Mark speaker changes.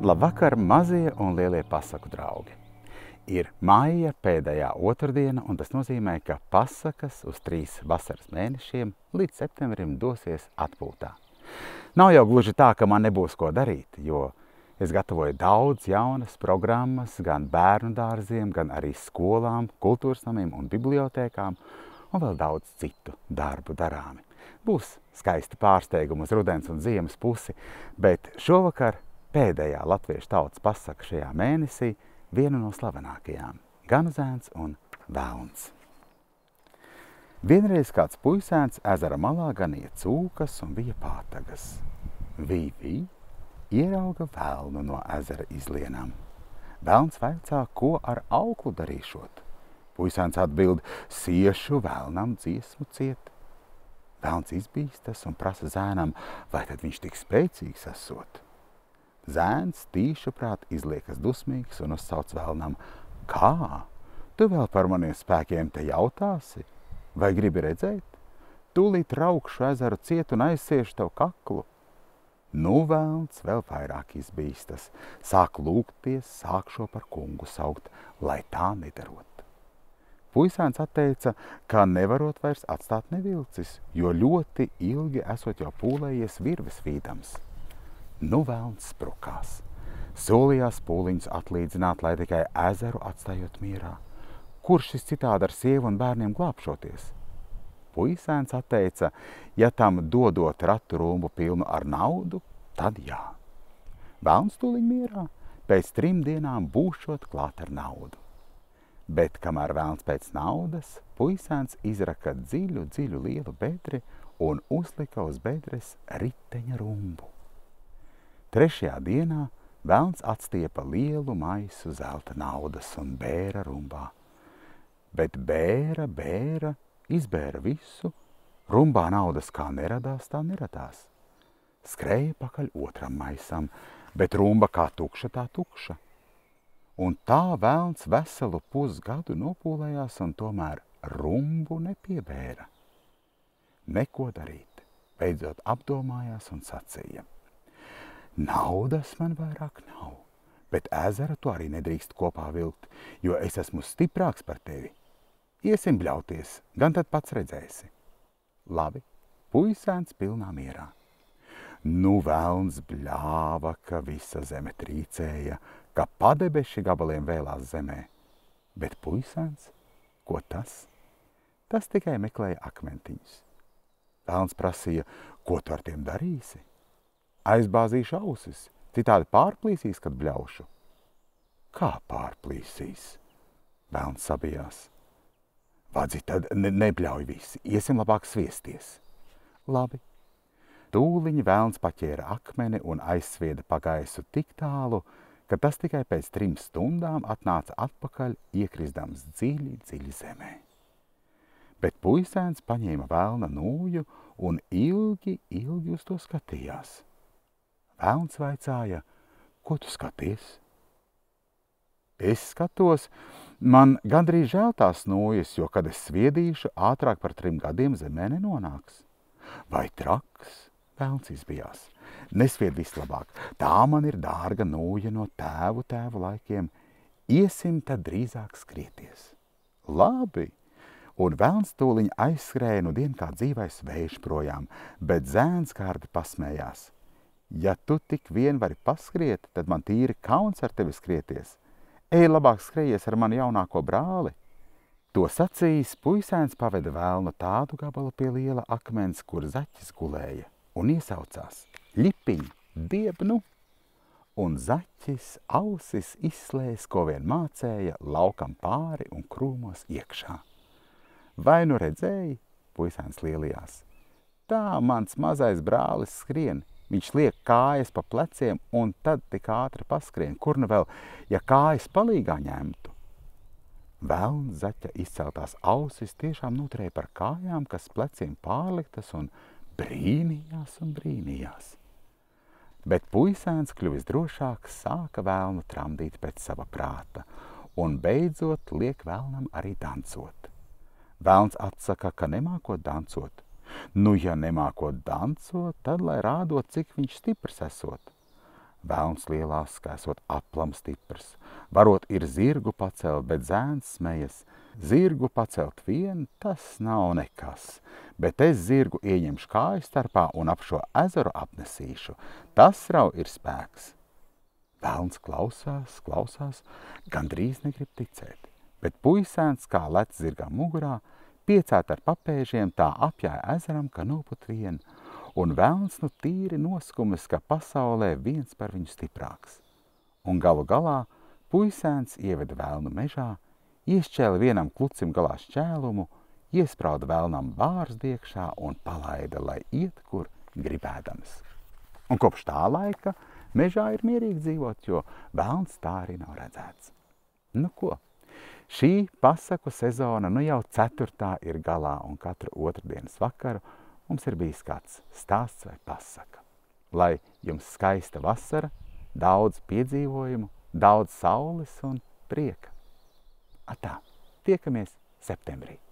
Speaker 1: Labvakar, mazie un lielie pasaku draugi! Ir maija pēdējā otrdiena, un tas nozīmē, ka pasakas uz 3 vasaras mēnešiem līdz septembrim dosies atpūtā. Nav jau gluži tā, ka man nebūs ko darīt, jo es gatavoju daudz jaunas programmas gan bērnu dārziem, gan arī skolām, kultūras namiem un bibliotēkām, un vēl daudz citu darbu darāmi. Būs skaisti pārsteigumi uz rudens un ziemas pusi, bet šovakar pēdējā latviešu tautas pasaka šajā mēnesī viena no slavenākajām – Ganuzēns un Velns. Vienreiz kāds puisēns ezera malā ganīja cūkas un bija pātagas. Vī ierauga velnu no ezera izlienām. Velns vaicā, ko ar auklu darīšot. Puisēns atbild: siešu velnam dziesmu ciet. Velns izbīstas un prasa zēnam, vai tad viņš tik spēcīgs esot. Zēns tīšuprāt izliekas dusmīgs un uzsauc velnam: kā? Tu vēl par maniem spēkiem te jautāsi? Vai gribi redzēt? Tūlīt raukšu ezeru ciet un aizsiešu tev kaklu. Nu, velns vēl vairāk izbīstas, sāk lūgties, sākšo par kungu saukt, lai tā nedarot. Puisēns atteica, ka nevarot vairs atstāt nevilcis, jo ļoti ilgi esot jau pūlējies virves vīdams. Nu, velns sprukās. Solījās pūliņus atlīdzināt, lai tikai ezeru atstājot mierā. Kurš šis citādi ar sievu un bērniem glābšoties? Puisēns atteica, ja tam dodot ratu rumbu pilnu ar naudu, tad jā. Velns tūliņ mierā, pēc 3 dienām būšot klāt ar naudu. Bet kamēr velns pēc naudas, puisēns izraka dziļu lielu bedri un uzlika uz bedres riteņa rumbu. 3. dienā velns atstiepa lielu maisu zelta naudas un bēra rumbā. Bet bēra izbēra visu, rumbā naudas kā neradās, tā neradās. Skrēja pakaļ otram maisam, bet rumba kā tukša, tā tukša. Un tā velns veselu pusgadu nopūlējās un tomēr rumbu nepiebēra. Neko darīt, beidzot apdomājās un sacīja: naudas man vairāk nav, bet ezeru tu arī nedrīkst kopā vilkt, jo es esmu stiprāks par tevi. Iesim bļauties, gan tad pats redzēsi. Labi, puisēns pilnā mierā. Nu, velns bļāva, ka visa zeme trīcēja, ka padebeši gabaliem vēlās zemē. Bet puisēns, ko tas? Tas tikai meklēja akmentiņus. Velns prasīja, ko tu ar tiem darīsi? Aizbāzīšu ausis, citādi pārplīsīs, kad bļaušu. Kā pārplīsīs? Velns sabijās. Vadzi, tad nebļauj visi, iesim labāk sviesties. Labi. Tūliņ velns paķēra akmeni un aizsvieda pa gaisu tik tālu, ka tas tikai pēc 3 stundām atnāca atpakaļ, iekrisdams dziļi zemē. Bet puisēns paņēma velna nūju un ilgi uz to skatījās. Velns vaicāja: ko tu skaties? Es skatos, man gandrīz žēl tās nūjas, jo, kad es sviedīšu, ātrāk par 3 gadiem zemē nenonāks. Vai traks? Velns izbijās. Nesvied vislabāk, tā man ir dārga nūja no tēvu laikiem. Iesim tad drīzāk skrieties. Labi. Un velns tūliņ aizskrēja nu dien kā dzīvais vējš projām, bet zēns kārdi pasmējās. Ja tu tik vien vari paskriet, tad man tīri kauns ar tevi skrieties. Ej, labāk skrējies ar mani jaunāko brāli. To sacījis, puisēns paveda velnu tādu gabalu pie liela akmens, kur zaķis gulēja, un iesaucās: ļipiņ, diebnu! Un zaķis ausis izslēs, ko vien mācēja, laukam pāri un krūmos iekšā. Vai nu redzēji? Puisēns lielījās. Tā mans mazais brālis skrien. Viņš liek kājas pa pleciem un tad tik ātri paskrien. Kur nu vēl, ja kājas palīgā ņemtu? Velns zaķa izceltās ausis tiešām noturēja par kājām, kas pleciem pārliktas, un brīnījās. Bet puisēns kļuvis drošāks, sāka velnu tramdīt pēc sava prāta, un beidzot liek velnam arī dancot. Velns atsaka, ka nemākot dancot. Nu, ja nemākot dancot, tad lai rādot, cik viņš stiprs esot. Velns lielās, kā esot aplam stiprs. Varot ir zirgu pacelt, bet zēns smejas. Zirgu pacelt vien, tas nav nekas. Bet es zirgu ieņemšu kāju starpā un ap šo ezeru apnesīšu. Tas rau ir spēks. Velns klausās, gandrīz negrib ticēt. Bet puisēns, kā lec zirgam mugurā, piecēt ar papēžiem, tā apjāja ezeram, ka noput vien. Un velns nu tīri noskumis, ka pasaulē viens par viņu stiprāks. Un galu galā puisēns ieveda velnu mežā, iešķēla vienam klucim galā šķēlumu, iesprauda velnam bārzdi iekšā un palaida, lai iet, kur gribēdams. Un kopš tā laika mežā ir mierīgi dzīvot, jo velns tā arī nav redzēts. Nu ko? Šī pasaku sezona nu jau 4. ir galā, un katru otrdienas vakaru mums ir bijis kāds stāsts vai pasaka. Lai jums skaista vasara, daudz piedzīvojumu, daudz saules un prieka. Atā, tiekamies septembrī!